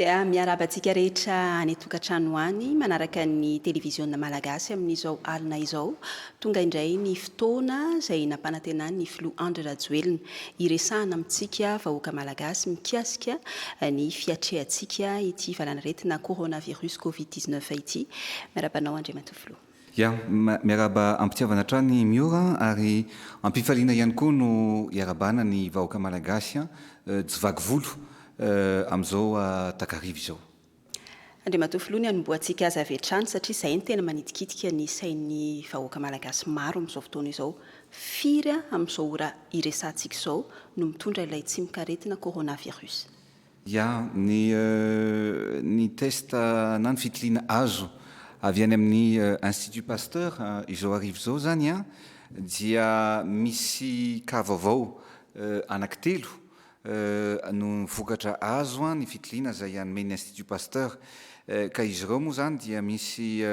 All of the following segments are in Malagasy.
Dia miarabantsika rehetra any tokantrano any manaraka ny televiziona malagasy amin'izao alina izao tonga indray ny fotoana izay nampanantenany ny filoha Andry Rajoelina iresahana amintsika vahoaka malagasy mikasika ny fiatrehantsika ity valanaretina coronavirus Covid-19 ity. Miarabanao Andriamatoa Filoha. Ya, miaraba ampitiavana hatrany miora ary ampifaliana ihany koa no iarabana ny vahoaka malagasy jivaky volo amin'izao takariva izao. Andriamatoa Filoha ny anomboantsika azy avy hatrany satria izay ny tena manidikitika ny sain'ny vahoaka malagasy maro amin'izao fotoana izao. Firy amin'izao ora iresantsika izao no mitondra ilay tsy mikaretina coronavirus. Ya, ny test na ny fitiliana azo avy any amin'ny Institut Pasteur izao arivo izao zany dia misy ka vaovao anankitelo no vokatra azo ny fitiliana izay anomen'ny Institut Pasteur ka izy ireo moa zany dia misy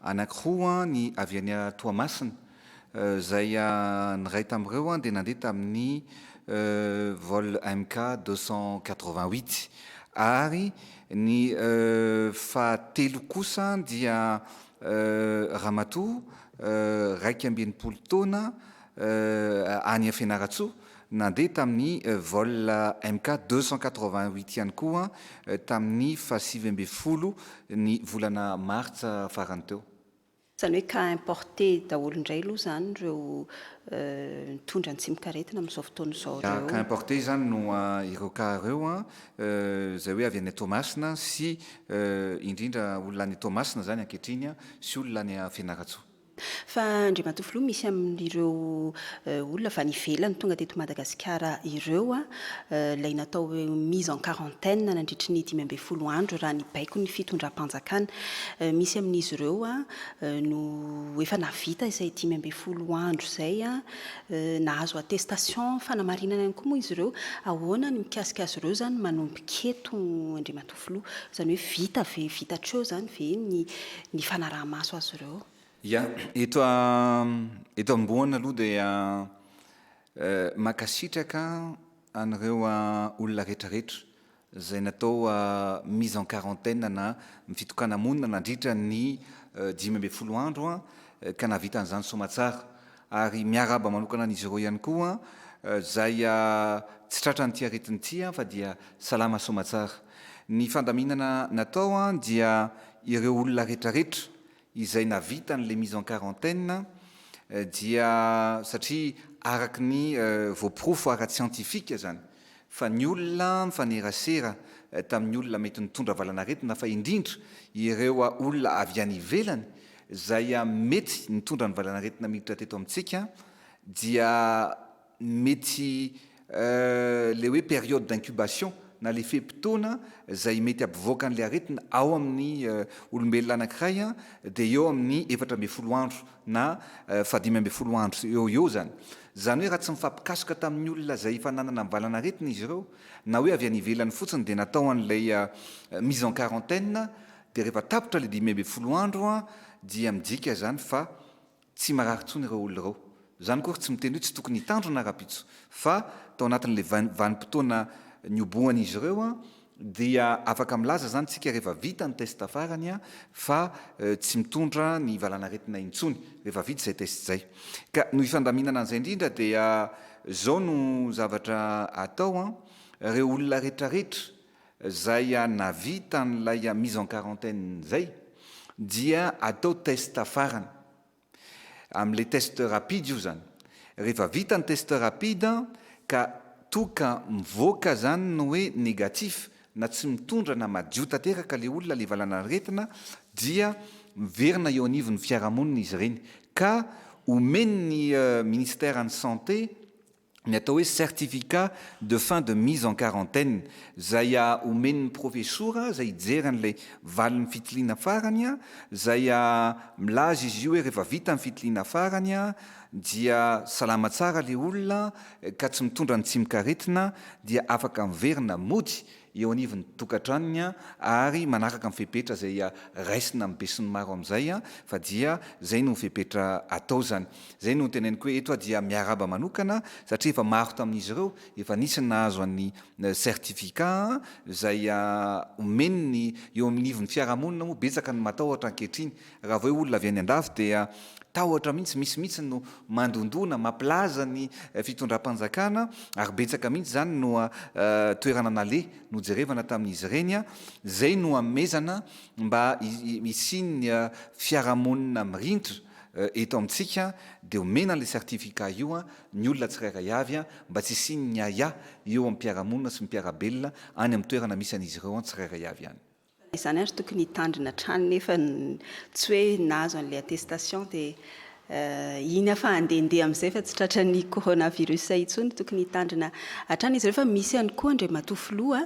anankiroa ny avy any Toamasina izay ny ray tamin'ireo dia nandeha tamin'ny vol MK 288 ary ny fahatelo kosa dia ramatoa raiky amby enimpolo taona any Fianarantsoa nandeha tamin'ny vol MK 288 ihany koa tamin'ny fahasivy amby folo ny volana martsa farany teo. Zany hoe cas importé daholo indray aloha zany ireo mitondra ny tsy mikaretina amin'izao fotoana izao ireo. Cas importé zany no ireo cas ireo izay hoe avy any Toamasina sy indrindra olona any Toamasina zany ankehitriny sy olona any Fianarantsoa. Fa Andriamatoa Filoha misy amin'ireo olona fa ny ivelany tonga teto Madagasikara ireo ilay natao hoe mise en quarantaine nandritry ny 10 andro raha ny baiko ny fitondram-panjakana. Misy amin'izy ireo no efa navita izay 10 andro izay nahazo attestation fanamarinana ihany koa moa izy ireo ahoana ny mikasika azy ireo zany manomboka eto Andriamatoa Filoha zany hoe vita ve vitatr' eo zany ve ny fanaraha-maso azy ireo. Ya, eto amboana aloha dia makasitraka an'ireo olona rehetrarehetra izay natao mise en quarantaine na fitokana monina nandritra ny 10 andro ka navita an'izany soamatsara ary miaraba manokana an'izy ireo ihany koa izay tsy tratra nyity aretiny ity fa dia salama soamatsara. Ny fandaminana natao dia ireo olona rehetrarehetra izay navita n'le mise en quarantaine dia satria araky ny voapirofo ara-tsiantifika zany fa ny olona mifanerasera tamin'ny olona mety nitondra valanaretina fa indrindra ireo olona avy any ivelany izay mety nitondra ny valanaretina miditra teto amintsika dia mety le hoe période d'incubation na le fepitoana izay mety ampivoaka an'le aretina ao amin'ny olombelona anankiray dia eo amin'ny 14 andro na 15 andro eo zany. Zany hoe raha tsy mifampikasoka tamin'ny olona izay efa nanana valana aretina izy ireo na hoe avy any ivelany fotsiny dia natao an'ilay mise en quarantaine dia rehefa tapitra le 15 andro dia midika zany fa tsy marary tsony ireo olona ireo. Zany koa tsy miteny hoe tsy tokony hitandrona raha-pitso fa tao anatin'le vanim-potoana niobohan'izy ireo dia afaka milaza zany tsika rehefa vita ny test farany fa tsy mitondra ny valanaretina intsony rehefa vita izay test izay. Ka no ifandaminana an'izay indrindra dia zao no zavatra atao ireo olona rehetrarehetra izay navita n'ilay mise en quarantaine izay dia atao test farany amin'le test rapide io zany. Rehefa vita ny test rapide ka toka mivoaka zany no hoe négatif na tsy mitondra na madio tanteraka le olona le valanaretina dia miverina eo anivon'ny fiarahamonina izy ireny ka omen'ny ministère de santé ny atao hoe certificat de fin de mise en quarantaine izay omen'ny profesora izay hijery an'ilay valin'ny fitiliana farany izay milaza izy io hoe rehefa vita ny fitiliana farany dia salama tsara le olona ka tsy mitondra ny tsy mikaretina dia afaka miverina mody eo anivon'ny tokantranony ary manaraka amin'ny fepetra zay raisina amin'ny besiny maro amin'izay fa dia zay no fepetra atao zany. Zay no teneniko hoe eto dia miaraba manokana satria efa maro tamin'izy ireo efa nisy nahazo an'ny certificat zay omeniny eo amin'ny nivon'ny fiarahamonina moa betsaka ny matahotra ankehitriny. Raha vao olona avy any andafy dia tahotra mihitsy misy no mandondona mampilaza ny fitondram-panjakana ary betsaka mihitsy zany no toerana nale no jerevana tamin'izy ireny zay no amezana mba isiny fiarahamonina mirindra eto amintsika dia omena le certificat io ny olona tsirairay avy mba tsy isiny ny aya eo amin'ny mpiarahamonina sy mpiarabelona any amin'ny toerana misy an'izy ireo tsirairay avy any. Izany ary tokony hitandrina trano nefa tsy hoe nahazo an'ilay attestation dia iny afa andehandeha amin'izay fa tsy tratra ny coronavirus intsony tokony hitandrina hatrany izy ireo. Fa misy ihany koa indray matofiloha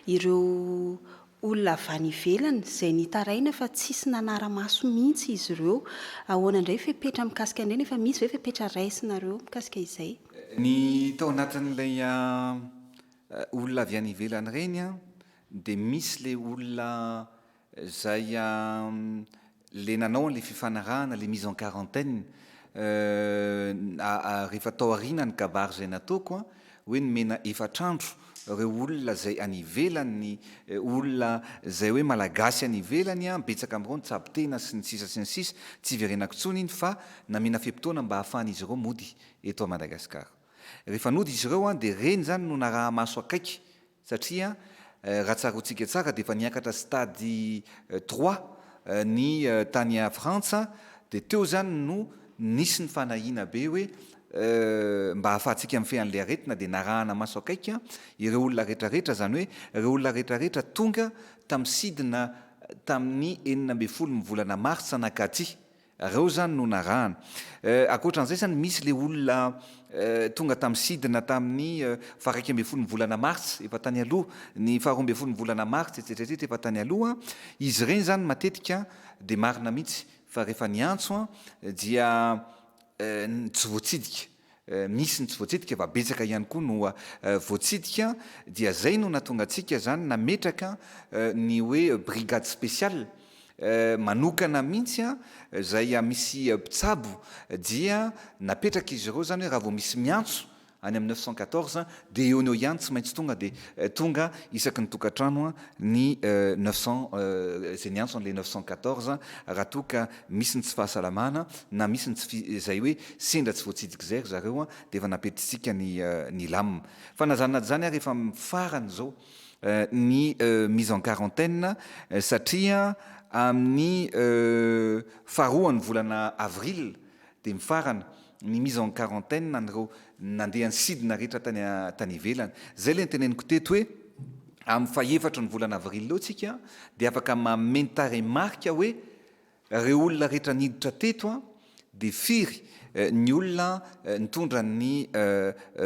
ireo olona avy any ivelany izay nitaraina fa tsisy nanara-maso mihitsy izy ireo. Ahoana indray fepetra mikasika an'ireny efa misy ve fepetra raisinareo mikasika izay? Ny tao anatin'ilay olona avy any ivelany ireny dia misy le olona zay le nanao le fifanarahana le mise en quarantaine rehefa tao aoriana ny kabary zay nataoko hoe nomena efatr'andro ireo olona zay any ivelany olona zay hoe malagasy any ivelany betsaka amin'ireo nitsabotena sy ny sisa sy ny sisa tsy verenako tsony iny fa namena fepitoana mba hahafahan'izy ireo mody eto a Madagasikara. Rehefa nody izy ireo dia reny zany no naraha maso akaiky satria raha tsarotsika tsara dia efa niakatra stady 3 ny tany a Frantsa dia teo zany no nisy ny fanahina be hoe mba hahafahantsika amin'ny fean'ilay aretina dia narahana maso akaiky ireo olona rehetrarehetra zany hoe ireo olona rehetrarehetra tonga tamin'ny sidina tamin'ny 12 ny volana martsa nakaty ireo zany no narahana. Ankoatran'izay zany misy le olona tonga tamin'ny sidina tamin'ny 12 ny volana martsa efa tany aloha ny 12 ny volana martsa etsetretra efa tany aloha izy ireny zany matetika dia marina mihitsy fa rehefa niantso dia tsy voatsidika. Misy ny tsy voatsidika efa betsaka ihany koa no voatsidika dia zay no natonga antsika zany nametraka ny hoe brigade spéciale manokana mihitsy zay misy mpitsabo dia napetraka izy ireo zany hoe raha vao misy miantso any amin'ny 914 dia eo no ihany tsy maintsy tonga dia tonga isaky ny tokantrano ny 900 zay niantso an'le 914 raha toka misy ny tsy fahasalamana na misy ny zay hoe sendra tsy voatsidika zay ry zareo dia efa napetritsika ny lamina. Fa nazanona zany rehefa mifarany zao ny mise en quarantaine satria amin'ny faharoan'ny volana avril dia mifarana ny mise en quarantaine an'ireo nandeha ny sidina rehetra tany ivelany. Zay le nyteneniko teto hoe amin'ny fahaefatra ny volana avril eo tsika dia afaka mameno taremarika hoe ireo olona rehetra niditra teto dia firy ny olona nitondra ny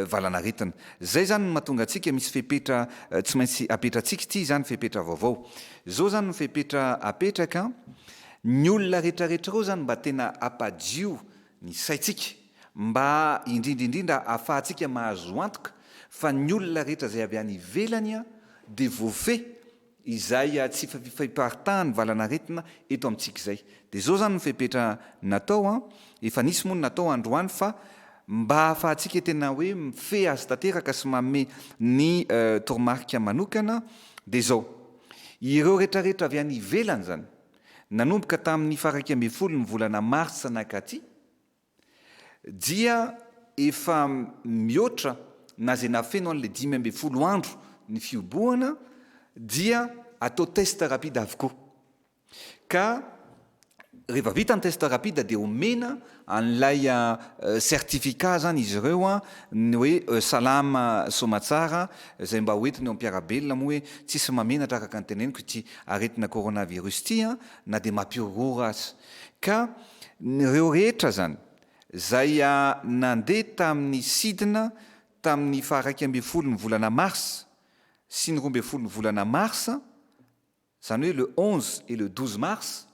valanaretina. Zay zany no mahatonga antsika misy fepetra tsy maintsy apetratsika ity zany fepetra vaovao. Zao zany no fepetra apetraka ny olona rehetrarehetra reo zany mba tena ampadio ny saitsika mba indrindraindrindra ahafahantsika mahazo antoka fa ny olona rehetra zay avy any ivelany dia voafeh izay tsy fiparitahany valanaretina eto amintsika izay. Dia zao zany no fepetra natao efa nisy moa natao androany fa mba hahafahantsika tena hoe mifehy azy tanteraka sy manome ny toromarika manokana dia zao ireo rehetrarehetra avy any ivelany zany nanomboka tamin'ny 12 ny volana martsa nakaty dia efa mihoatra na zay nafeno an'le 12 andro ny fioboana dia atao test rapide avokoa. Ka rehefa vita ny test rapide dia omena an'ilay certificat zany izy ireo ny hoe salama somatsara zay mba hoentiny eo am-piarabelona moa hoe tsisy mamenatra araka ny teneniko ity aretina coronavirus ity na dia mampiororo azy. Ka ireo rehetra zany zay nandeha tamin'ny sidina tamin'ny 12 ny volana mars sy ny 12 ny volana marsa zany hoe le 11 et le 12 mars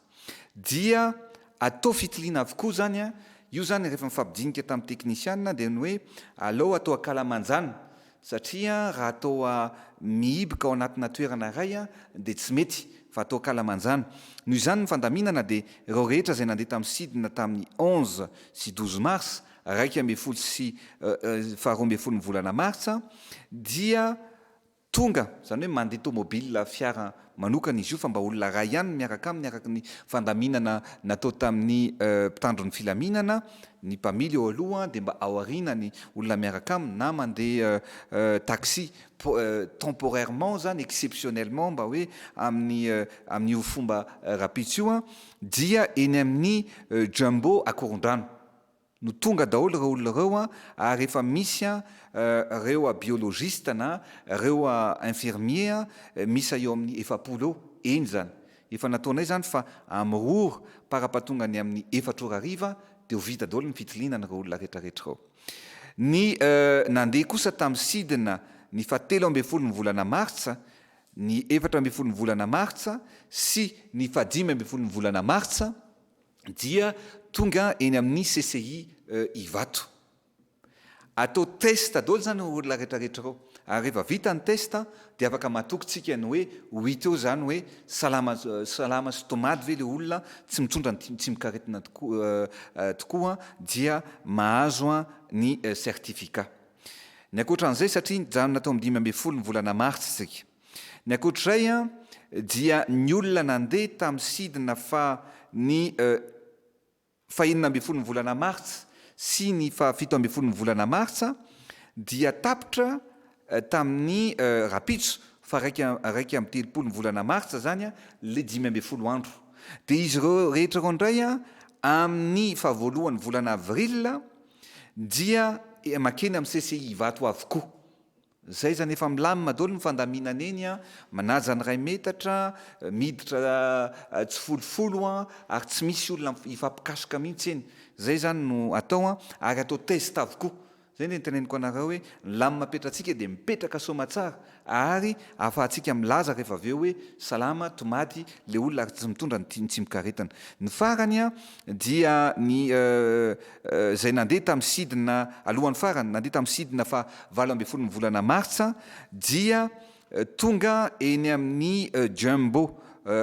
dia atao fitiliana avokoa zany io zany rehefa mifampidinika tamin'ny teknisianina dia ny hoe alao atao akalamanjana satria raha atao mihiboka ao anatina toerana ray dia tsy mety fa atao kalamanjana. Noho izany ny fandaminana dia ireo rehetra izay nandeha tamin'ny sidina tamin'ny 11 sy 12 mars 1 sy 12 ny volana martsa dia tonga, zany hoe mandeha tomobile fiara manokana izy io fa mba olona ray ihany miaraka aminy araka ny fandaminana natao tamin'ny mpitandro ny filaminana, ny mpamily eo aloha dia mba ao aoriana ny olona miaraka aminy na mandeha taxi temporairement zany exceptionnellement mba hoe amin'io fomba rapitso io dia eny amin'ny Jumbo Akorondrano no tonga daholo ireo olona ireo ary efa misy ireo biologiste na ireo infirmier misy eo amin'ny 7 eo eny zany efa nataonay zany fa amroro para-patongany amin'ny 4 ora hariva dia ho vita daholo ny fitilianana ireo olona rehetrarehetra ireo. Ny nandeha kosa tamin'ny sidina ny 17 ny volana martsa, ny 14 ny volana martsa sy ny 15 ny volana martsa dia tonga eny amin'ny CCI Ivato. Atao testa daholo zany olona rehetrarehetra ireo ary rehefa vita ny testa dia afaka matokytsika ny hoe 8 eo zany hoe salama sy tomady ve le olona tsy mitondra tsy mikaretina tokoa dia mahazo ny certificat. Ny ankoatran'izay satria zany natao amin'ny 15 ny volana martsa isika. Ny ankoatr'izay dia ny olona nandeha tamin'ny sidina fa ny 19 ny volana martsa sy ny 17 ny volana martsa dia tapitra tamin'ny rapitso fa raiky amin'ny 30 ny volana martsa zany le 15 andro. Dia izy rehetra ireo indray amin'ny fahavoalohany volana avril dia makeny amin'ny CCI Ivato avokoa. Zay zany efa milamina daholo ny fandaminana eny manaja ny 2 metatra miditra tsy folofolo ary tsy misy olona ifampikasoka mihitsy eny. Zay zany no atao ary atao test avokoa. Zay ny teneniko anareo hoe lamina petratsika dia mipetraka somatsara ary ahafahantsika milaza rehefa avy eo hoe salama tomady le olona ary tsy mitondra tsy mikaretana. Ny farany dia ny zay nandeha tamin'ny sidina alohan'ny farany nandeha tamin'ny sidina fa 19 ny volana martsa dia tonga eny amin'ny Jumbo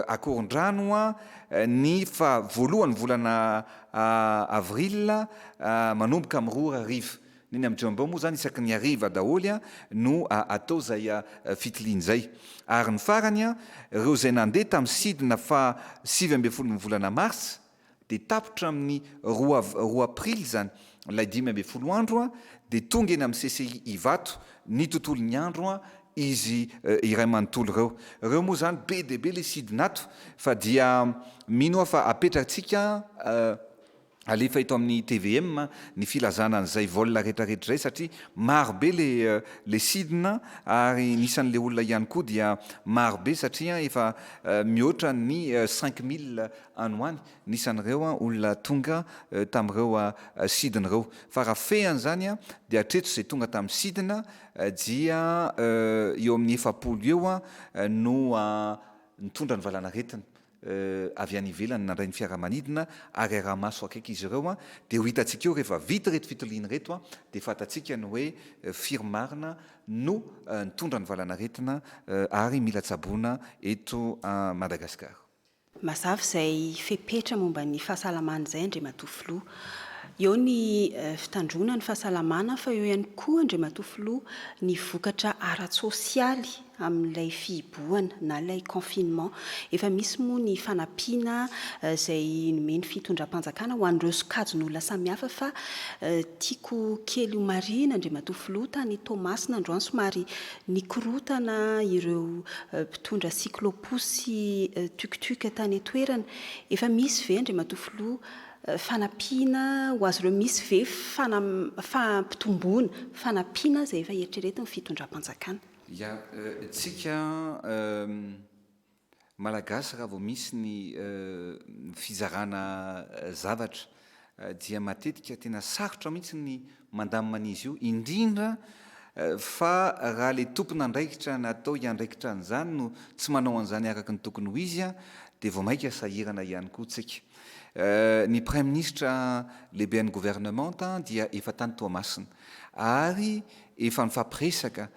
Akorondrano ny voalohany volana avril manomboka amin'ny 2 hariva. Ny amin'ny Jumbo moa zany isaky ny hariva daholy no atao zay fitilian'izay. Ary ny farany ireo zay nandeha tamin'ny sidina fa 17 ny volana martsa dia tapitra amin'ny 2 aprily zany ilay 15 andro dia tonga eny amin'ny CCI Ivato ny tontolo ny andro izy iray manontolo ireo moa zany be dia be le sidinato fa dia mino fa apetratsika alefa eto amin'ny TVM ny filazana an'izay vol rehetrarehetra zay satria maro be le sidina ary nisan'le olona ihany koa dia maro be satria efa mihoatra ny 5000 any hoany nisan'ireo olona tonga tamin'ireo sidina ireo. Fa raha fehany zany dia hatreto izay tonga tamin'ny sidina dia eo amin'ny 7 eo no nitondra ny valanaretina avy any ivelany nandray ny fiaramanidina ary raha-maso akaiky izy ireo dia ho hitantsika eo rehefa vita reto fitoliana reto dia fatatsika ny hoe firmarina no nitondra ny valanaretina ary mila tsaboana eto Madagasikara. Mazava izay fepetra momba ny fahasalamana izay Andriamatoa eo ny fitandrona ny fahasalamana fa eo ihany koa Andriamatoa ny vokatra ara-tsosialy amin'ilay fihibohana na ilay confinement. Efa misy moa ny fanampiana izay nomeny fitondram-panjakana ho an'ireo sokajin'olona samihafa fa tiako kely marina Andriamatoa tany Tomasina androany somary nikorotana ireo mpitondra cyclopus tuk-tuk tany toerana. Efa misy ve Andriamatoa fanampiana ho azy ireo misy ve fampitomboana fanampiana izay efa eritreretin'ny fitondram-panjakana? Ya, tsika malagasy raha vao misy ny fizarana zavatra dia matetika tena sarotra mihitsy ny mandamina an'izy io indrindra fa raha le tompona andraikitra natao iandraikitra an'izany no tsy manao an'izany araka ny tokony ho izy dia dia vao maika sahirana ihany koa tsika. Ny Premier ministre lehibe ny gouvernementa dia efa tany Toamasina ary efa nifampiresaka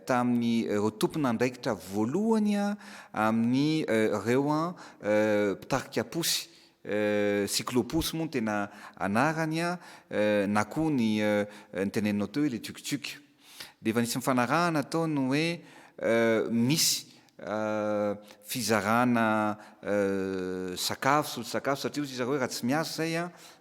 tamin'ny ireo tompon'andraikitra voalohany amin'ny ireo mpitarika posy cycloposy moa no tena anarany na koa ny teneninao teo hoe le tuk-tuk. Dia efa nisy mifanarahana ataony hoe misy fizarana sakafo solon-sakafo satria ozy izy hoe raha tsy miasa zay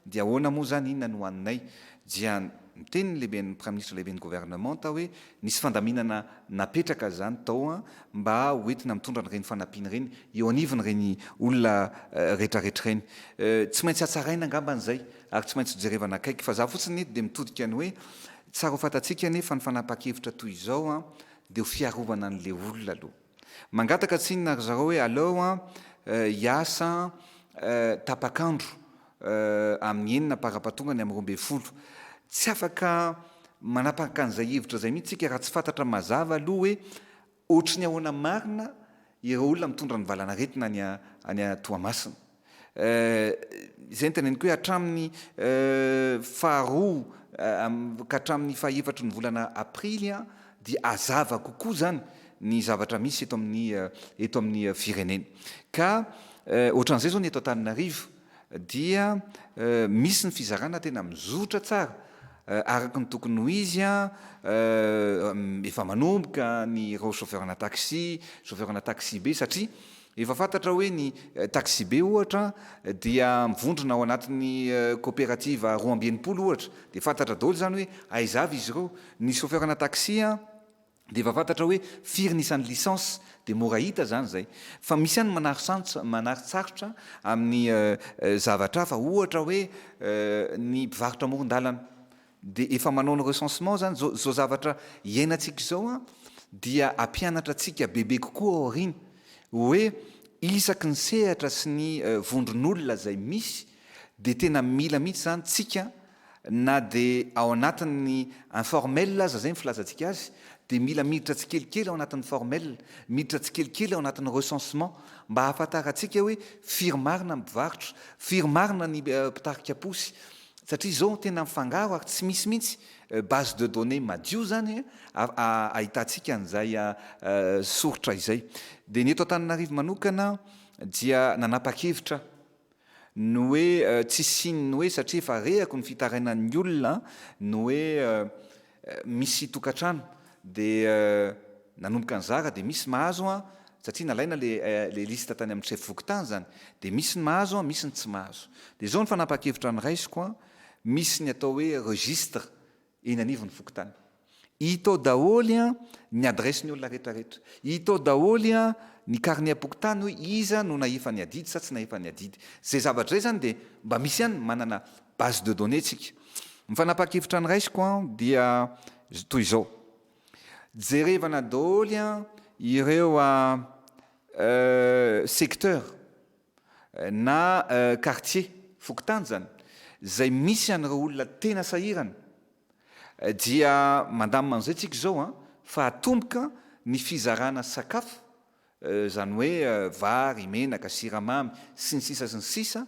dia ahoana moa zany inona no haninay. Dia miteny lehibe ny Premier ministre lehibe ny gouvernementa hoe nisy fandaminana napetraka zany tao mba hoentina mitondra n'ireny fanampina ireny eo anivon'ireny olona rehetrarehetra ireny. Tsy maintsy hatsaraina angamba an'izay ary tsy maintsy jerevana akaiky fa za fotsiny eto dia mitodika ny hoe tsara ho fantatsika nefa ny fanapa-kevitra toy izao dia ho fiarovana an'le olona aloha. Mangataka tsy inona ry zareo hoe aleo hiasa tapakandro amin'ny enina para-patongany amin'ny 12. Tsy afaka manapaka an'izay hevitra zay mihitsy tsika raha tsy fantatra mazava aloha hoe ohatry ny ahoana marina ireo olona mitondra ny valanaretina any Toamasina. Izay ny teneniko hoe hatramin'ny faharoa ka hatramin'ny fahaefatra ny volana aprily dia azava kokoa zany ny zavatra misy eto amin'ny firenena. Ka ohatran'izay zao ny eto Antananarivo dia misy ny fizarana tena mizotra tsara araka ny tokony ho izy efa manomboka ny ireo chauffeurna taxi, chauffeurna taxi be satria efa fantatra hoe ny taxi be ohatra dia mivondrona ao anatin'ny coopérative 220 ohatra dia fantatra daholo zany hoe aizavy izy ireo. Ny chauffeurna taxi dia efa fantatra hoe firy nisan'ny licence dia mora hita zany zay. Fa misy ihany manarintsarotra amin'ny zavatra fa ohatra hoe ny mpivarotra amoron-dalana dia efa manao ny recensement zany zao zavatra iainantsika izao dia ampianatra antsika bebe kokoa ao aoriana hoe isaky ny sehatra sy ny vondron'olona zay misy dia tena mila mihitsy zany tsika na dia ao anatin'ny informel aza zay ny filazantsika azy dia mila miditra tsikelikely ao anatin'ny formel, miditra tsikelikely ao anatin'ny recensement mba hahafantarantsika hoe firy marina ny mpivarotra, firy marina ny mpitarika posy. Satria izao tena mifangaro ary tsy misy mihitsy base de données madio zany ahitantsika an'izay soritra izay. Dia ny eto Antananarivo manokana dia nanapa-kevitra no hoe tsy sinony hoe satria efa rehako ny fitarainan'ny olona no hoe misy tokantrano dia nanomboka an'zara dia misy mahazo satria nalaina le lista tany amin'ny chef fokontany zany dia misy ny mahazo misy ny tsy mahazo. Dia zao ny fanapa-kevitra ny raisiko misy ny atao hoe registre eny anivon'ny fokontany. Hitao daholy ny adresy ny olona rehetrarehetra. Hitao daholy ny carnet am-pokotany hoe iza no nahefa ny adidy sa tsy nahefa ny adidy. Zay zavatra zay zany dia mba misy ihany manana base de données tsika. Ny fanapa-kevitra ny raisiko dia toy izao. Jerevana daholy ireo secteur na quartier fokontany zany zay misy an'ireo olona tena sahirana dia mandamina an'izay tsika izao fa atomboka ny fizarana sakafo zany hoe vary, menaka, siramamy sy ny sisa sy ny sisa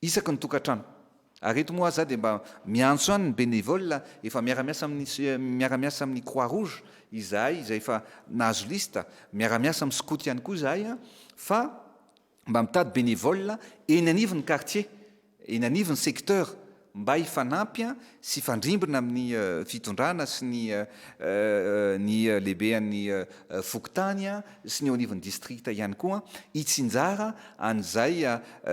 isaky ny tokantrano. Ary eto moa za dia mba miantso any ny bénévole efa miara-miasa amin'ny Croix Rouge izahay izay efa nahazo lista, miara-miasa amin'ny scout ihany koa izahay fa mba mitady bénévole eny anivon'ny quartier, eny anivon'ny secteur mba hifanampy sy fandrimbona amin'ny fitondrana sy ny lehibean'ny fokontany sy ny eo anivon'ny district ihany koa hitsinjara an'izay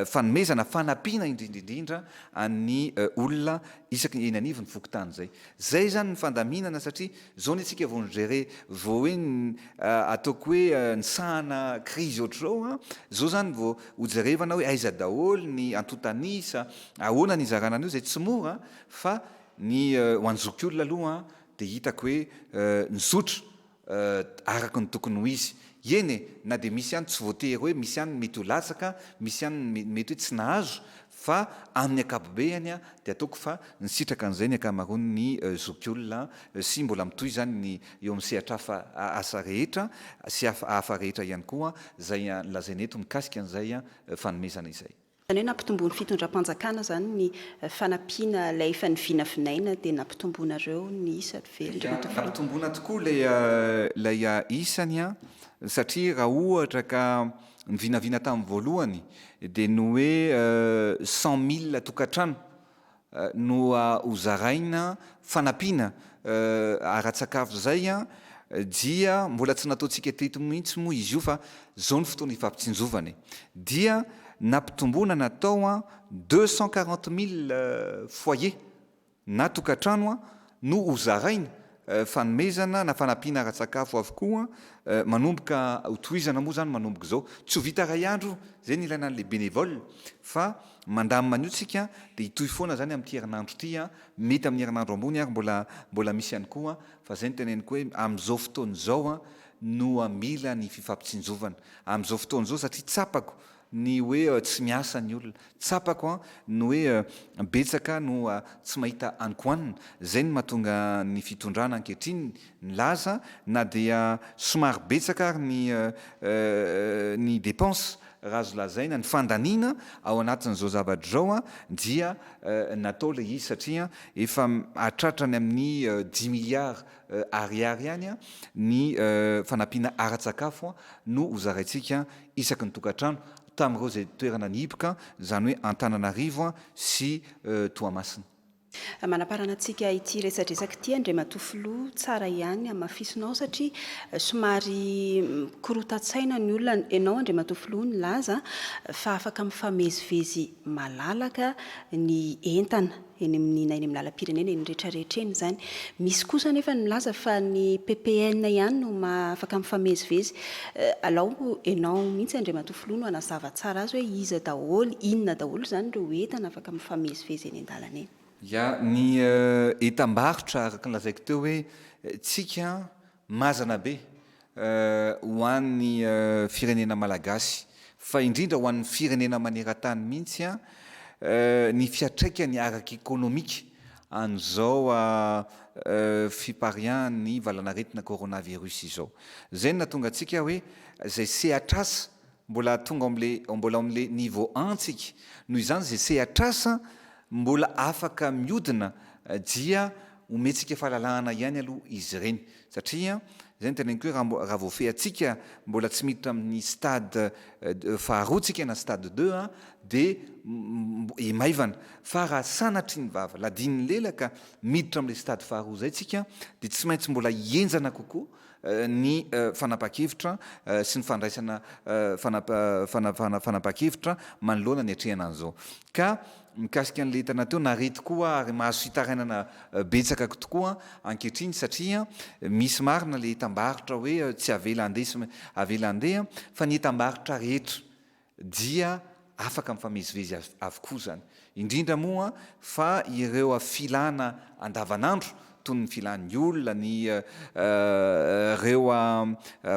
fanomezana fanampiana indrindraindrindra an'ny olona isaky eny anivon'ny fokontany zay. Zay zany ny fandaminana satria zao ny antsika vao nigere vao hoe ataoko hoe nisahana crise ohatr'izao zao zany vao hojerevana hoe aiza daholo ny antotanisa ahoana ny zarana an'io zay tsy mora fa ny ho anjoky olona aloha dia hitako hoe nizotra araka ny tokony ho izy eny na dia misy ihany tsy voatery hoe misy ihany mety ho latsaka, misy ihany mety hoe tsy nahazo, fa amin'ny akapobeany a dia ataoko fa nisitraka an'izay ny ankamaroany ny zokiolona sy mbola mitohy zany ny eo amin'ny sehatra asa rehetra sy hafa rehetra ihany koa zay lazaina eto mikasika an'izay fanomezana izay. Zany hoe nampitombo ny fitondram-panjakana zany ny fanampiana ilay efa nivinavinaina dia nampitomboanareo ny isa velona. Nampitomboana tokoa lay isany a, satria raha ohatra ka ny vinavina tamin'ny voalohany dia no hoe 100 000 tokantrano no hozaraina fanampiana ara-tsakafo zay a, dia mbola tsy nataontsika teto mihitsy moa izy io fa zao ny fotoana ifampitsinjovany, dia nampitomboana natao 240 000 foyer na tokantrano no hozaraina fanomezana na fanampiana ara-tsakafo avokoa, manomboka hotohizana moa zany manomboka zao, tsy ho vita ray andro zay ny ilaina an'le bénévole, fa mandamina an'io tsika dia hitohy foana zany amin'ity herinandro ity, mety amin'ny herinandro ambony ary mbola misy ihany koa, fa zay ny teneniko hoe amin'izao fotoana izao no mila ny fifampitsinjovana amin'izao fotoana izao, satria tsapako ny hoe tsy miasa ny olona, tsapako no hoe betsaka no tsy mahita ankoanina, zay ny mahatonga ny fitondrana ankehitriny ny laza, na dia somary betsaka ary ny dépense raha azo lazaina, ny fandaniana ao anatin'izao zavatra zao dia natao le izy, satria efa atratrany amin'ny 10 milliards ariary ihany ny fanampiana ara-tsakafo no hozaraintsika isaky ny tokantrano tamin'ireo zay toerana nihiboka, zany hoe Antananarivo sy Toamasina. Manaparana antsika ity resadresaka ity Andriamatofiloha tsara ihany amafisinao, satria somary korotan-tsaina ny olona. Ianao Andriamatofiloha ny laza fa afaka mifamezivezy malalaka ny entana eny amin'ny lalam-pirenena eny rehetrarehetra eny zany. Misy kosa nefa ny milaza fa ny PPN ihany no afaka mifamezivezy. Alao ianao mihitsy Andriamatofiloha no anazava tsara azy hoe iza daholo, inona daholo zany ireo entana afaka mifamezivezy eny an-dalana eny. Ya, ny etam-barotra araka nylazaiko teo hoe tsika mazana be ho an'ny firenena malagasy, fa indrindra ho an'ny firenena maneran-tany mihitsy ny fiatraikany araka-ekônomika an'izao fiparian'ny valanaretina coronavirus izao. Zay no nahatonga antsika hoe zay sehatr'asa mbola tonga mbola amin'le niveau 1 tsika, noho izany zay sehatr'asa mbola afaka miodina dia omentsika fahalalahana ihany aloha izy ireny, satria zay ny teneniko hoe raha voafehy atsika mbola tsy miditra amin'ny stade faharoa tsika na stade 2 dia maivana, fa raha sanatry ny vava ladiny lelaka miditra amin'ilay stade faharoa zay tsika dia tsy maintsy mbola hienjana kokoa ny fanapa-kevitra sy ny fandraisana fanapa-kevitra manoloana ny atrehana an'izao. Ka mikasika an'le tana teo narety koa ary mahazo fitarainana betsaka tokoa ankehitriny, satria misy marina le etam-barotra hoe tsy avela andeha sy avela andeha, fa ny etam-barotra rehetra dia afaka mifamezivezy avokoa zany, indrindra moa fa ireo filana andavanandro toy ny filan'ny olona, ny reo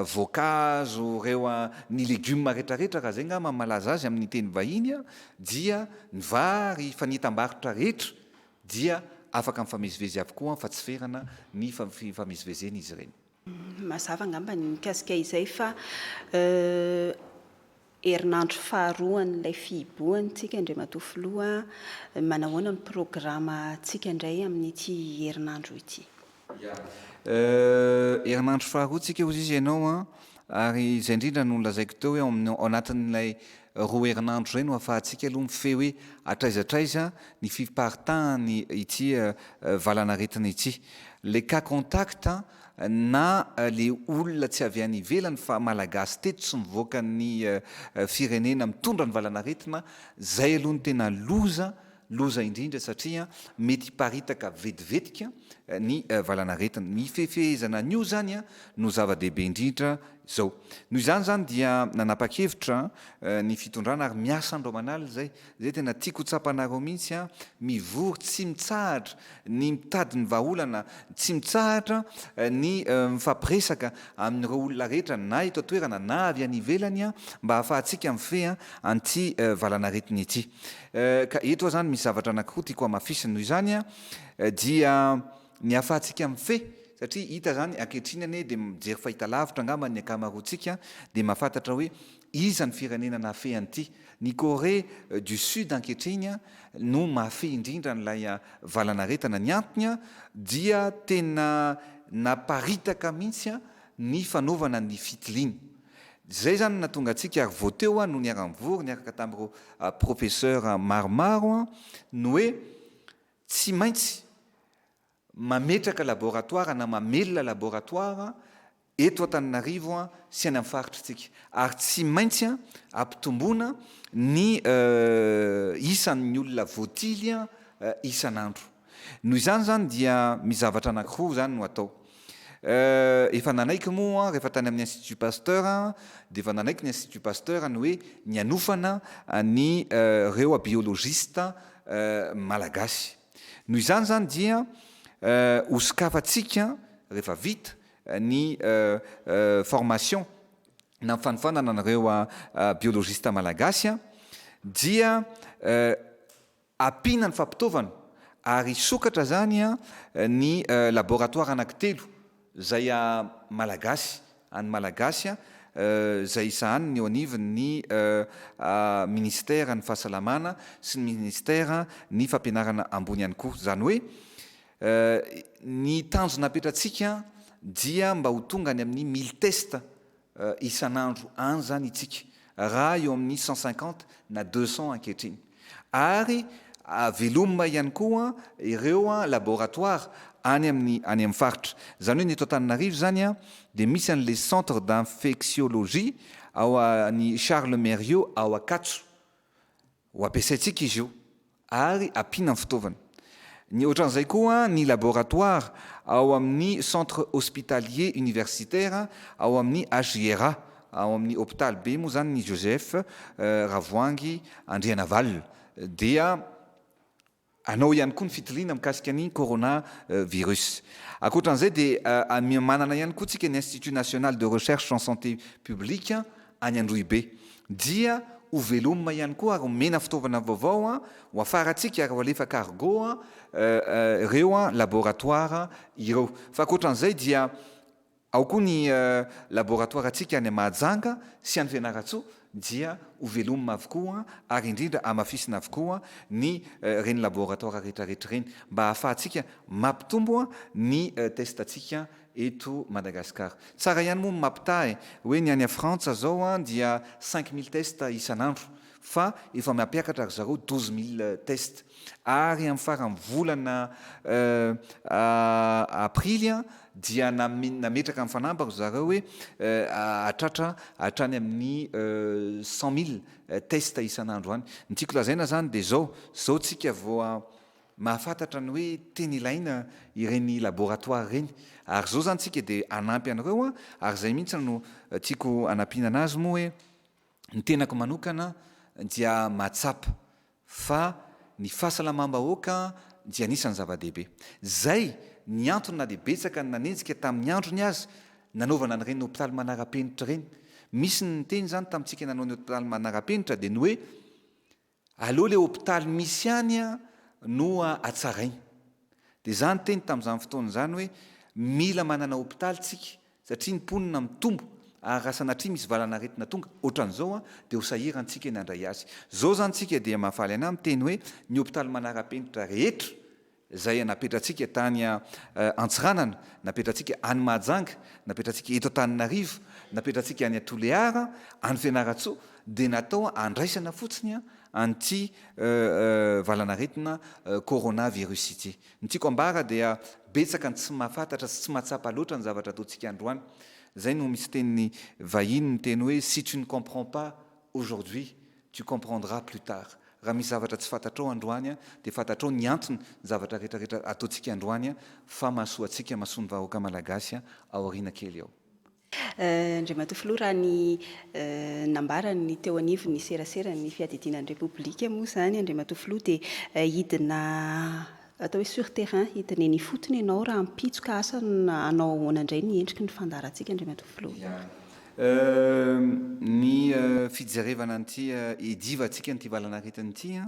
voankazo, reo ny legioma rehetrarehetra, raha zay ngamba malaza azy amin'ny teny vahiny, dia ny vary fa ny etam-barotra rehetra dia afaka mifamezivezy avokoa, fa tsy ferana ny fifamezivezeny izy ireny. Mazava ngamba ny mikasika izay fa herinandro faharoan'ilay fihibohantsika Andriamatofiloha, manahoana ny programa tsika indray amin'ity herinandro ity? Herinandro faharoa tsika ozy izy ianao ary izay indrindra no lazaiko teo hoe ao anatin'ilay roa herinandro zay no ahafahantsika aloha mifehy hoe atraizatraiza ny fiparitahany ity valanaretina ity, le cas contact na le olona tsy avy any ivelany fa malagasy teto tsy mivoaka ny firenena mitondra ny valanaretina, zay aloha ny tena loza indrindra, satria mety hiparitaka vetivetika ny valanaretina. Ny fefehezana an'io zany no zava-dehibe indrindra zao noho izany zany dia nanapa-kevitra ny fitondrana ary miasa andro manala zay tena tiako tsapanareo mihitsy a mivory tsy mitsahatra ny mitady ny vahaolana tsy mitsahatra ny mifampiresaka amin'ireo olona rehetra na eto toerana na avy any ivelany a mba hahafahantsika mifeha anty valanaretiny ity ka eto zany misy zavatra anankiroa tiako amafisiny noho izany a dia ny hahafahantsika mifehy satria hita zany ankehitriny ane dia mijery fahitalavitra angamba ny akamaroantsika dia mahafantatra hoe iza ny firenena nahafehy an'ity ny Corée du Sud ankehitriny no mahafehy indrindra n'ilay valanaretana ny antony dia tena naparitaka mihitsy ny fanaovana ny fitiliny zay zany natonga antsika ary voateo no niara-mivory niaraka tamin'ireo professeur maromaro no hoe tsy maintsy mametraka laboratoire na mamelona laboratoire eto Antananarivo sy any amin'ny faritritsika ary tsy maintsy ampitomboana ny isan'ny olona voatily isan'andro noho izany zany dia mizavatra anankiroa zany no atao efa nanaiky moa rehefa tany amin'ny Institut Pasteur dia efa nanaiky ny Institut Pasteur ny hoe ny anofana ny reo biologiste malagasy noho izany zany dia hosokafantsika rehefa vita ny formation na mifanofanana anareo biologiste malagasy dia ampiana ny fampitaovana ary sokatra zany ny laboratoire anankitelo zay malagasy any malagasy zay isahany ny eo anivon'ny ministère ny fahasalamana sy ny ministère ny fampianarana ambony ihany koa zany hoe ny tanjona apetratsika dia mba ho tonga any amin'ny 1000 test isan'andro any zany itsika raha eo amin'ny 150 na 200 ankehitriny ary velomina ihany koa ireo laboratoire any amin'ny faritra zany hoe ny eto Antananarivo zany dia misy an'le centre d'infectiologie ao any Charles Mérieux ao Akatso ho ampiasaitsika izy io ary ampiana ny fitaovana ny ohatran'izay koa ny laboratoire ao amin'ny centre hospitalier universitaire ao amin'ny HGRA ao amin'ny hôpital be moa zany ny Joseph Ravoangy Andrianaval dia anao ihany koa ny fitiliana mikasika ny coronavirus ankoatran'izay dia manana ihany koa tsika ny Institut national de recherche en santé publique any Androibe dia ho velomina ihany koa ary omena fitaovana vaovao ho afaratsika ary ho alefa cargo ireo laboratoire ireo fa ankoatran'izay dia ao koa ny laboratoire atsika any Mahajanga sy any Fianaratsoa dia ho velomina avokoa ary indrindra amafisina avokoa ny reny laboratoire rehetrarehetra reny mba hahafahantsika mampitombo ny testatsika eto Madagasikara tsara ihany moa mampitahy hoe ny any Frantsa zao dia 5000 test isan'andro fa efa mampiakatra ry zareo 12000 test ary amin'ny farany volana aprily dia nametraka amin'ny fanambako zareo hoe atratra hatrany amin'ny 100 000 test isan'andro any ny tiako lazaina zany dia zao tsika vao mahafantatra ny hoe tena ilaina ireny laboratoire reny ary zao zany tsika dia anampy anareo ary zay mihitsy no tiako anampiana anazy moa hoe ny tenako manokana dia mahatsapa fa ny fahasalamam-bahoaka dia anisan'ny zava-dehibe zay ny antony na dia betsaka ny nanenjika tamin'ny androny azy nanaovana an'ireny hôpitaly manara-penitra reny misy ny teny zany tamintsika nanao ny hôpitaly manara-penitra dia ny hoe aleoa le hôpitaly misy any no atsarainy dia zany teny tamin'izany fotoana zany hoe mila manana hôpitaly tsika satria ny mponina mitombo ary raha sanatria misy valanaretina tonga ohatran'izao dia ho sahirantsika ny andray azy zao zany tsika dia mahafaly ana miteny hoe ny hôpitaly manara-penitra rehetra zay napetratsika tany Antsiranana napetratsika any Mahajanga napetratsika eto Antananarivo napetratsika any Toliara any Fianaratsoa dia natao andraisana fotsiny anty valanaretina coronavirus ity ny tiako ambara dia betsaka ny tsy mahafantatra sy tsy mahatsapa loatra ny zavatra ataontsika androany zay no misy teniny vahiny ny teny hoe si tu ne comprends pas aujourd'hui tu comprendras plus tard raha misy zavatra tsy fantatrao androany dia fantatrao ny antony zavatra rehetrarehetra ataontsika androany fa mahasoa antsika mahasoa ny vahoaka malagasy ao aoriana kely ao Andriamato filoha raha ny nambarany teo anivo ny serasera ny fiadidinan'ny repoblika moa zany Andriamato filoha dia hidina atao hoe sur terrain hidina eny fotony ianao raha mpitsoka asa anao ahoana indray ny endriky ny fandarantsika Andriamato filoha. Ny fijerevana an'ity ediva antsika nyity valanaretiny ity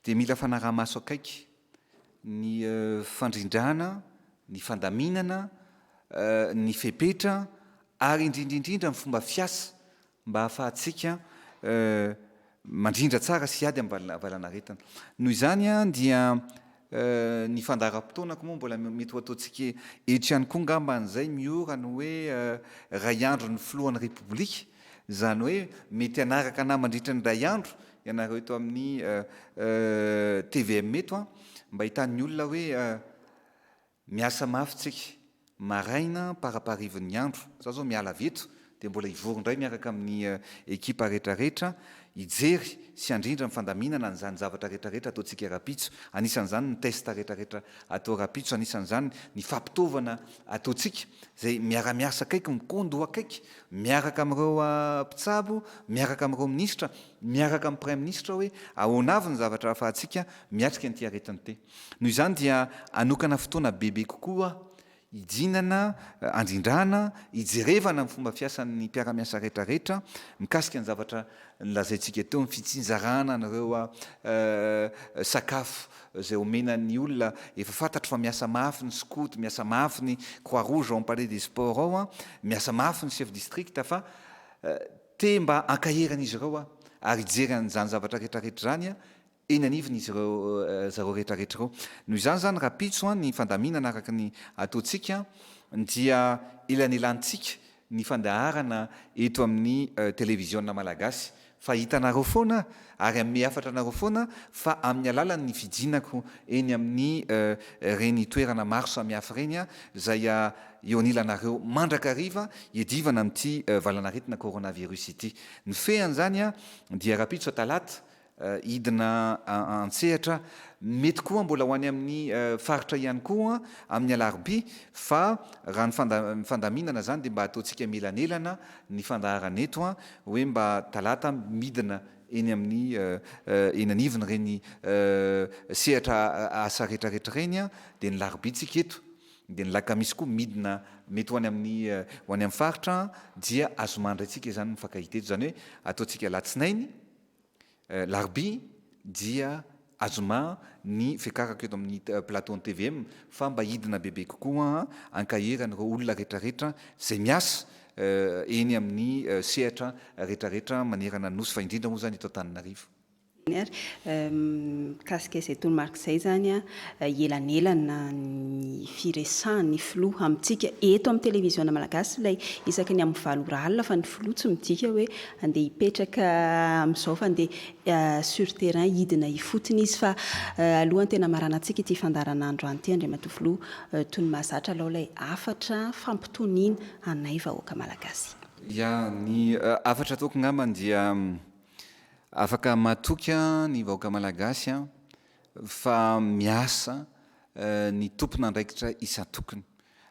dia mila fanaraha-maso akaiky ny fandrindrana, ny fandaminana, ny fepetra ary indrindraindrindra ny fomba fiasa mba hahafahantsika mandrindra tsara sy ady amin'ny valanaretana. Noho izany dia ny fandaharam-potoanako moa mbola mety ho ataontsika eto ihany koa ngamba an'izay miorany hoe ray andro ny filohan'ny repoblika, zany hoe mety hanaraka ana mandritra ny ray andro ianareo eto amin'ny TVM eto mba hitan'ny olona hoe miasa mafy tsika maraina paraparivon'ny andro za zao miala veto dia mbola ivoro indray miaraka amin'ny ekipa rehetrarehetra hijery sy andrindra ny fandaminana n'izany zavatra rehetrarehetra ataontsika rapitso, anisan'izany ny testa rehetrarehetra atao rapitso, anisan'izany ny fampitaovana ataontsika zay miara-miasa akaiky mikondo akaiky miaraka amin'ireo mpitsabo, miaraka amin'ireo minisitra, miaraka amin'ny prime ministre hoe ahoana avy ny zavatra ahafahantsika miatrika n'ity aretiny ity. Noho izany dia anokana fotoana bebe kokoa hidinana, andrindrana, hijerevana ny fomba fiasan'ny mpiara-miasa rehetrarehetra mikasika ny zavatra nilazaintsika teo ny fitsinjarana n'ireo sakafo izay omenan'ny olona efa fantatro fa miasa mafy ny skoto, miasa mafy ny croix rouge ao palais des sports ao miasa mafy ny chef district fa te mba ankaheran'izy ireo ary hijery an'izany zavatra rehetrarehetra zany eny anivon'izy ireo zareo rehetrarehetra ireo. Noho izany zany rapitso ny fandaminana araka ny ataontsika dia elanelantsika ny fandaharana eto amin'ny televiziona malagasy fa hitanareo foana ary amin'ny afatra anareo foana fa amin'ny alalan'ny fidinako eny amin'ny reny toerana maro samihafa reny zay eo anilanareo mandrakariva hiadivana amin'ity valanaretina coronavirus ity. Ny fean'izany dia rapitso talata hidina antsehatra mety koa mbola ho any amin'ny faritra ihany koa amin'ny alarobia fa raha ny fandaminana zany dia mba ataontsika melanelana ny fandaharana eto hoe mba talata midina eny amin'ny eny anivony reny sehatra asa rehetrarehetra reny dia ny larobia tsika eto dia ny lakamisy koa midina mety ho any amin'ny faritra dia azo mandry antsika zany mifankahita eto zany hoe ataontsika latsinainy larobia dia azoma ny fiakarako eto amin'ny plateau-ny TVM fa mba hidina bebe kokoa ankaheran'ireo olona rehetrarehetra zay miasa eny amin'ny sehatra rehetrarehetra manerana nosy fa indrindra moa zany eto Antananarivo. Mikasika izay tolomarika izay zany elanelana ny firesahan'ny filoha amintsika eto amin'ny televiziona malagasy ilay isaky ny amin'ny valo ora alina fa ny filoha tsy midika hoe andeha hipetraka amin'izao fa andeha sur terrain hidina hifotony izy fa alohan'ny tena maranantsika ity fandaranandro an'ity Andriamato filoha toy ny mahazatra alao ilay afatra fampitoniana anay vahoaka malagasy. Ya ny afatra ataoko ngambany dia afaka matoky ny vahoaka malagasy fa miasa ny tompon'andraikitra isan-tokony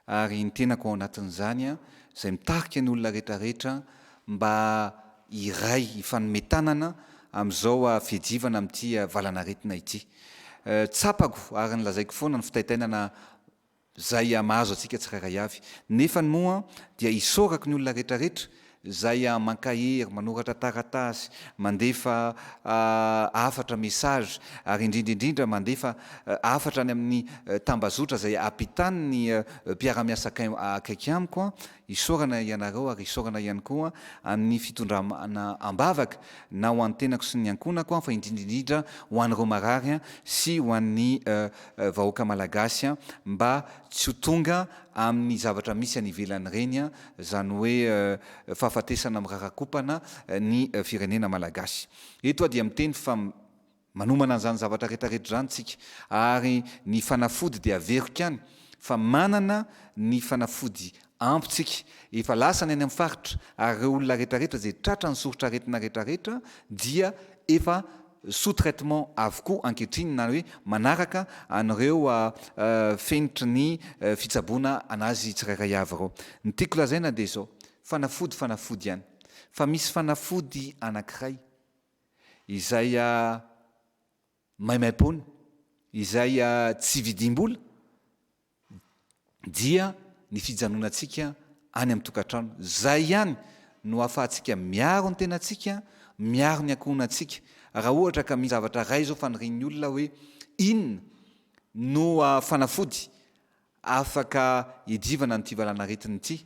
ary ny tenako ao anatin'izany izay mitarika ny olona rehetrarehetra mba iray ifanometanana amin'izao fiadivana amin'ity valanaretina ity. Tsapako ary nylazaiko foana ny fitaitainana zay mahazo antsika tsirairay avy nefa ny moa dia isorako ny olona rehetrarehetra zay mankahery manoratra taratasy mandefa afatra message ary indrindraindrindra mandefa afatra any amin'ny tambazotra zay ampitany ny mpiara-miasa akaiky amiko isorana ianareo ary isorana ihany koa amin'ny fitondrana ambavaka na ho an'ny tenako sy ny ankonako fa indrindraindrindra ho an'ireo marary sy ho an'ny vahoaka malagasy mba tsy ho tonga amin'ny zavatra misy any ivelany reny zany hoe fahafatesana mirarakopana ny firenena malagasy. Eto dia miteny fa manomana an'izany zavatra rehetrarehetra zany tsika ary ny fanafody dia averiko ihany fa manana ny fanafody ampitsika efa lasany any amin'ny faritra ary ireo olona rehetrarehetra zay tratra ny soritra aretina rehetrarehetra dia efa sous traitement avokoa ankehitriny na hoe manaraka an'ireo fenitry ny fitsaboana anazy tsirairay avy ireo. Ny tiako lazaina dia izao fanafody ihany fa misy fanafody anankiray izay maimaim-pona izay tsy vidim-bola dia ny fijanonantsika any amin'ny tokantrano. Zay ihany no ahafahantsika miaro ny tenantsika, miaro ny ankohonantsika. Raha ohatra ka misy zavatra ray zao fanirian'ny olona hoe inona no fanafody afaka idivana nyity valanaretiny ity,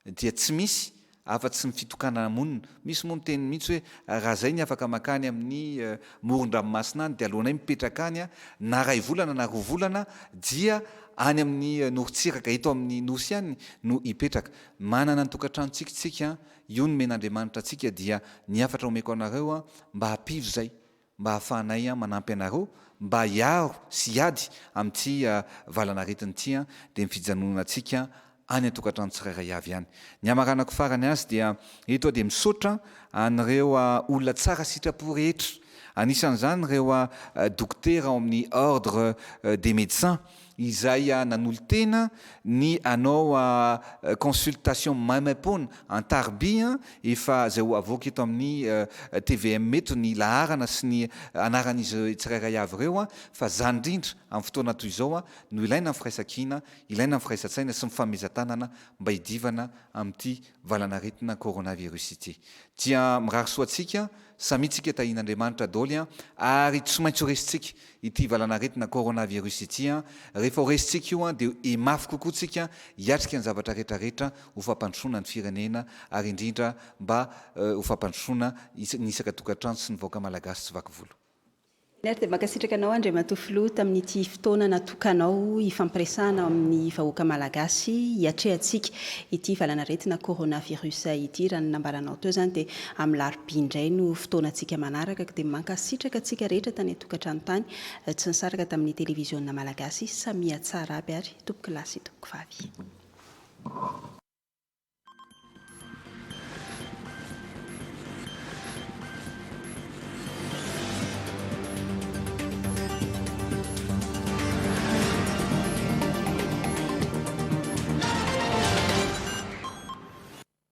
dia tsy misy afa-tsy ny fitokanana monina. Misy moa miteny mihitsy hoe raha zay ny afaka makany amin'ny moron-dranomasina any dia alohanay mipetraka any na 2 volana na 4 volana dia any amin'ny norontsiraka eto amin'ny nosy ihany no hipetraka. Manana ny tokantranotsika tsika, io ny men'Andriamanitra antsika, dia ny afatra omeko anareo mba hapivo zay, mba hahafahanay manampy anareo mba hiaro sy hiady amin'ity valanaretiny ity dia ny fijanonantsika any an-tokantrano tsirairay avy ihany. Ny hamaranako farany azy dia eto dia misaotra an'ireo olona tsara sitrapo rehetra. Anisan'izany ireo dokotera ao amin'ny ordre des médecins izay nanolo-tena ny anao consultation maimaim-pona an-tarby efa zay ho avoaka eto amin'ny TVM eto ny laharana sy ny anaran'izy tsirairay avy ireo fa zany indrindra amin'ny fotoana toy izao no ilaina amin'ny firaisan-kina, ilaina amin'ny firaisan-tsaina sy mifamezan-tanana mba hidivana amin'ity valanaretina coronavirus ity. Dia mirary soatsika samy tsika tahin'Andriamanitra daholo ary tsy maintsy horesintsika ity valanaretina coronavirus ity. Rehefa horesintsika io dia emafy kokoa tsika hiatrika ny zavatra rehetrarehetra ho fampandrosoana ny firenena ary indrindra mba ho fampandrosoana ny isaka tokantrano sy ny vahoaka malagasy tsy vaky volo. Lerty dia makasitraka anao Andriamatofilo tamin'ity fotoana natokanao ifampiresahana amin'ny vahoaka malagasy hiatrehantsika ity valanaretina coronavirus ity. Raha ny nambaranao teo zany dia amin'ny larobia indray no fotoanantsika manaraka dia mankasitraka antsika rehetra tany an-tokantrano tany tsy nisaraka tamin'ny televiziona malagasy. Samia tsara aby ary tomboky lasy tomboky vavy.